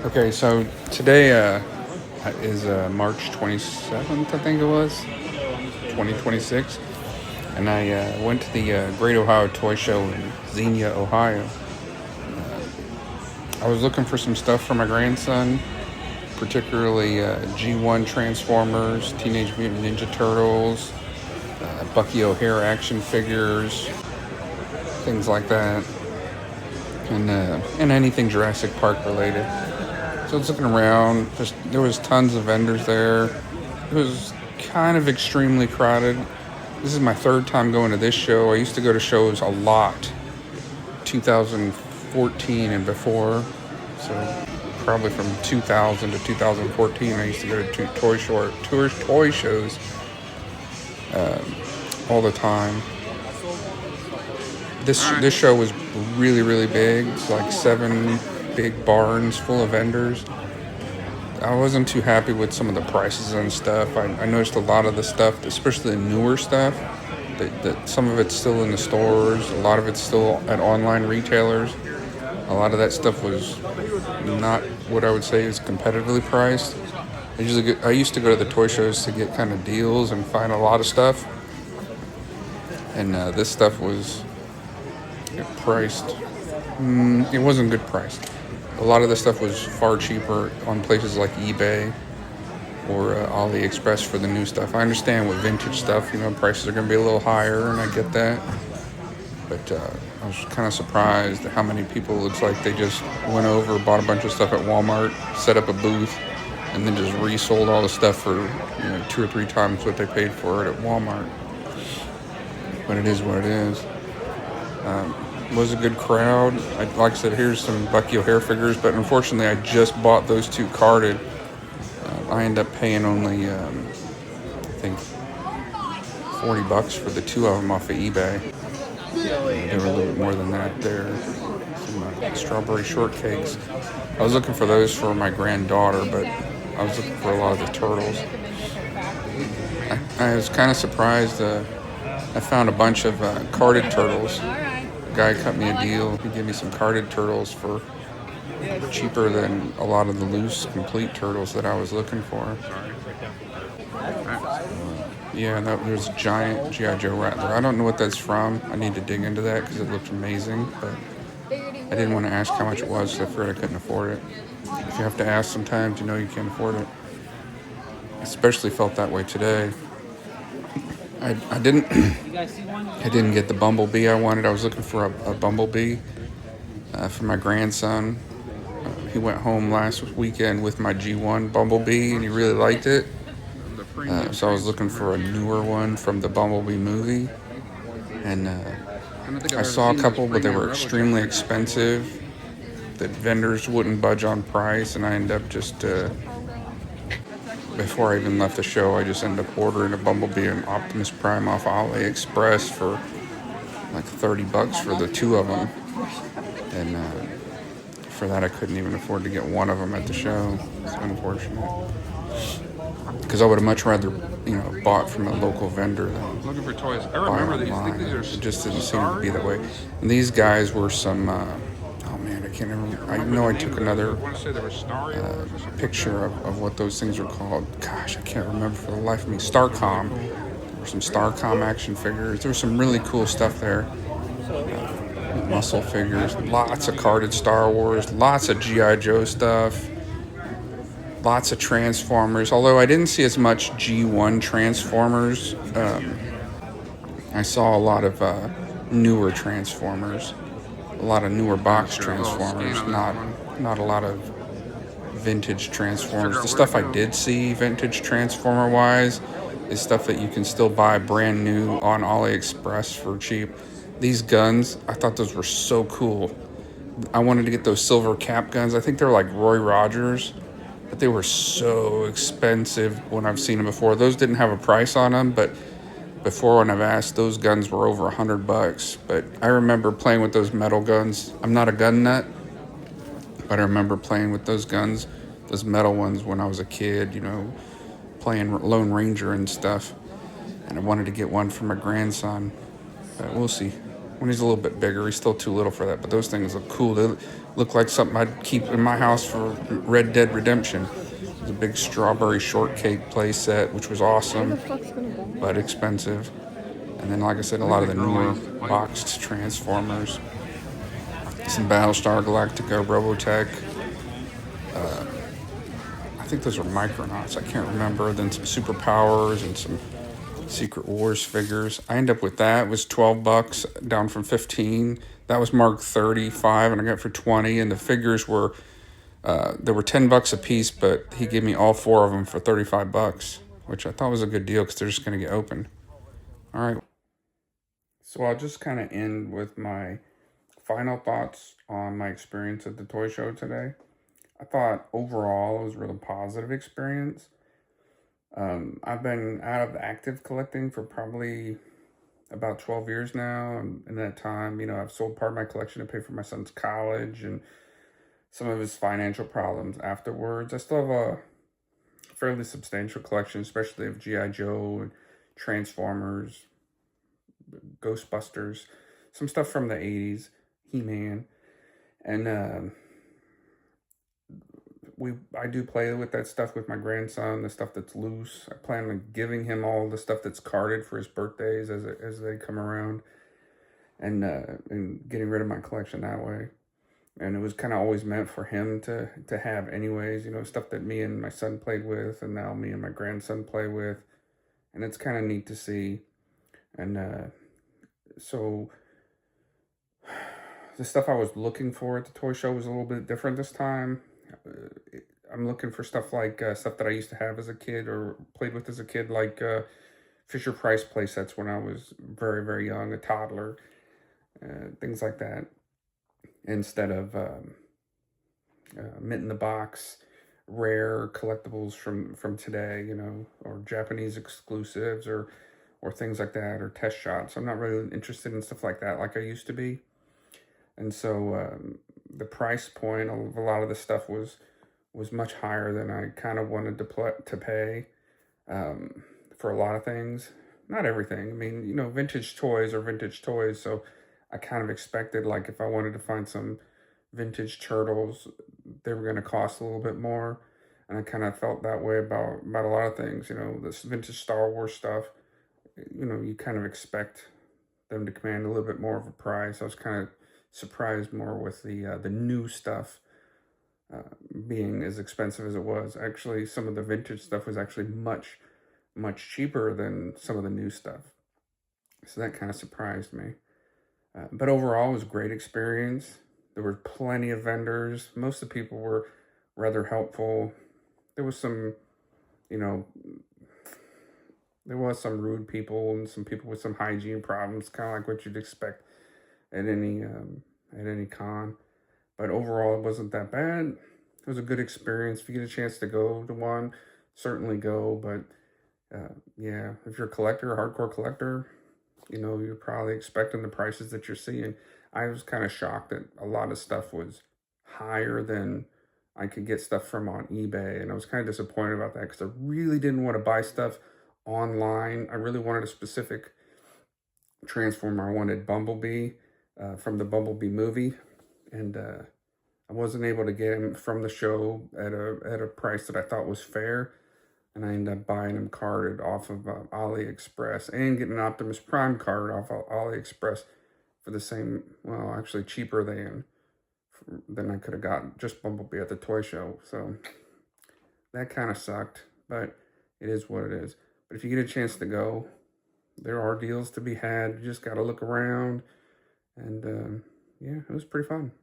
Okay, so today is March 27th, I think it was, 2026. And I went to the Great Ohio Toy Show in Xenia, Ohio. I was looking for some stuff for my grandson, particularly G1 Transformers, Teenage Mutant Ninja Turtles, Bucky O'Hare action figures, things like that, and anything Jurassic Park related. So I was looking around. There was tons of vendors there. It was kind of extremely crowded. This is my third time going to this show. I used to go to shows a lot, 2014 and before. So probably from 2000 to 2014, I used to go to toy shows all the time. This show was really big. It's like 7 big barns full of vendors. I wasn't too happy with some of the prices and stuff. I noticed a lot of the stuff, especially the newer stuff, that some of it's still in the stores, a lot of it's still at online retailers. A lot of that stuff was not what I would say is competitively priced. I used to go to the toy shows to get kind of deals and find a lot of stuff, and this stuff was priced. It wasn't good priced. A lot of the stuff was far cheaper on places like eBay or AliExpress for the new stuff. I understand with vintage stuff, prices are going to be a little higher, and I get that. But I was kind of surprised at how many people, it looks like they just went over, bought a bunch of stuff at Walmart, set up a booth, and then just resold all the stuff for 2 or 3 times what they paid for it at Walmart. But it is what it is. Was a good crowd. Like I said, here's some Bucky O'Hare figures, but unfortunately I just bought those 2 carded. I ended up paying only, I think, $40 for the 2 of them off of eBay. They were a little bit more than that there. Some strawberry shortcakes. I was looking for those for my granddaughter, but I was looking for a lot of the turtles. I was kind of surprised. I found a bunch of carded turtles. A guy cut me a deal. He gave me some carded turtles for cheaper than a lot of the loose, complete turtles that I was looking for. Yeah, there's a giant G.I. Joe Rattler. I don't know what that's from. I need to dig into that because it looked amazing, but I didn't want to ask how much it was because I figured I couldn't afford it. If you have to ask sometimes, you can't afford it. Especially felt that way today. I didn't get the Bumblebee I wanted. I was looking for a Bumblebee for my grandson. He went home last weekend with my G1 Bumblebee, and he really liked it. So I was looking for a newer one from the Bumblebee movie. And I saw a couple, but they were extremely expensive. The vendors wouldn't budge on price, and I ended up just... before I even left the show, I just ended up ordering a Bumblebee and Optimus Prime off AliExpress for like $30 for the 2 of them. And for that, I couldn't even afford to get one of them at the show. It's unfortunate. Because I would have much rather, bought from a local vendor than Looking for toys. I buy remember these. I think online. these are It just didn't seem to be that way. And these guys were some... oh man, I can't remember. I know I took another I want to say they were Snarl picture of what those things are called. Gosh, I can't remember for the life of me. Starcom. There were some Starcom action figures. There was some really cool stuff there. Muscle figures. Lots of carded Star Wars. Lots of G.I. Joe stuff. Lots of Transformers. Although I didn't see as much G1 Transformers. I saw a lot of newer Transformers. A lot of newer box Transformers. Not a lot of vintage Transformers. The stuff I did see vintage Transformer wise is stuff that you can still buy brand new on AliExpress for cheap. These guns, I thought those were so cool. I wanted to get those silver cap guns. I think they're like Roy Rogers, but they were so expensive when I've seen them before. Those didn't have a price on them, but before when I've asked, those guns were over $100. But I remember playing with those metal guns. I'm not a gun nut, but I remember playing with those guns, those metal ones when I was a kid, playing Lone Ranger and stuff. And I wanted to get one for my grandson, but we'll see when he's a little bit bigger. He's still too little for that, but those things look cool. They look like something I'd keep in my house for Red Dead Redemption. There's a big strawberry shortcake play set, which was awesome, but expensive. And then, like I said, a lot of the newer boxed Transformers, some Battlestar Galactica, Robotech. I think those are Micronauts. I can't remember. Then some Superpowers and some Secret Wars figures. I end up with that. It was $12, down from 15. That was marked 35, and I got it for 20. And the figures were they were $10 a piece, but he gave me all 4 of them for $35, which I thought was a good deal because they're just going to get opened. All right. So I'll just kind of end with my final thoughts on my experience at the toy show today. I thought overall it was a really positive experience. I've been out of active collecting for probably about 12 years now. And in that time, I've sold part of my collection to pay for my son's college and some of his financial problems afterwards. I still have a fairly substantial collection, especially of G.I. Joe and Transformers, Ghostbusters, some stuff from the 80s, He-Man, and I do play with that stuff with my grandson, the stuff that's loose. I plan on giving him all the stuff that's carded for his birthdays as they come around, and getting rid of my collection that way. And it was kind of always meant for him to have anyways, stuff that me and my son played with, and now me and my grandson play with, and it's kind of neat to see. And so the stuff I was looking for at the toy show was a little bit different this time. I'm looking for stuff like stuff that I used to have as a kid or played with as a kid, like Fisher-Price play sets when I was very, very young, a toddler, things like that, instead of mint in the box, rare collectibles from today, or Japanese exclusives or things like that, or test shots. I'm not really interested in stuff like that like I used to be. And so the price point of a lot of the stuff was much higher than I kind of wanted to pay for a lot of things. Not everything. I mean, vintage toys are vintage toys, so I kind of expected, like, if I wanted to find some vintage Turtles, they were going to cost a little bit more. And I kind of felt that way about a lot of things. This vintage Star Wars stuff, you kind of expect them to command a little bit more of a price. I was kind of surprised more with the new stuff being as expensive as it was. Actually, some of the vintage stuff was actually much, much cheaper than some of the new stuff. So that kind of surprised me. But overall, it was a great experience. There were plenty of vendors. Most of the people were rather helpful. There was some, there was some rude people and some people with some hygiene problems, kind of like what you'd expect at any con. But overall, it wasn't that bad. It was a good experience. If you get a chance to go to one, certainly go. But yeah, if you're a collector, a hardcore collector, you're probably expecting the prices that you're seeing. I was kind of shocked that a lot of stuff was higher than I could get stuff from on eBay. And I was kind of disappointed about that because I really didn't want to buy stuff online. I really wanted a specific Transformer. I wanted Bumblebee from the Bumblebee movie. And I wasn't able to get him from the show at a price that I thought was fair. And I ended up buying him carded off of AliExpress and getting an Optimus Prime card off of AliExpress for the same, well, actually cheaper than I could have gotten just Bumblebee at the toy show. So that kind of sucked, but it is what it is. But if you get a chance to go, there are deals to be had. You just got to look around. And yeah, it was pretty fun.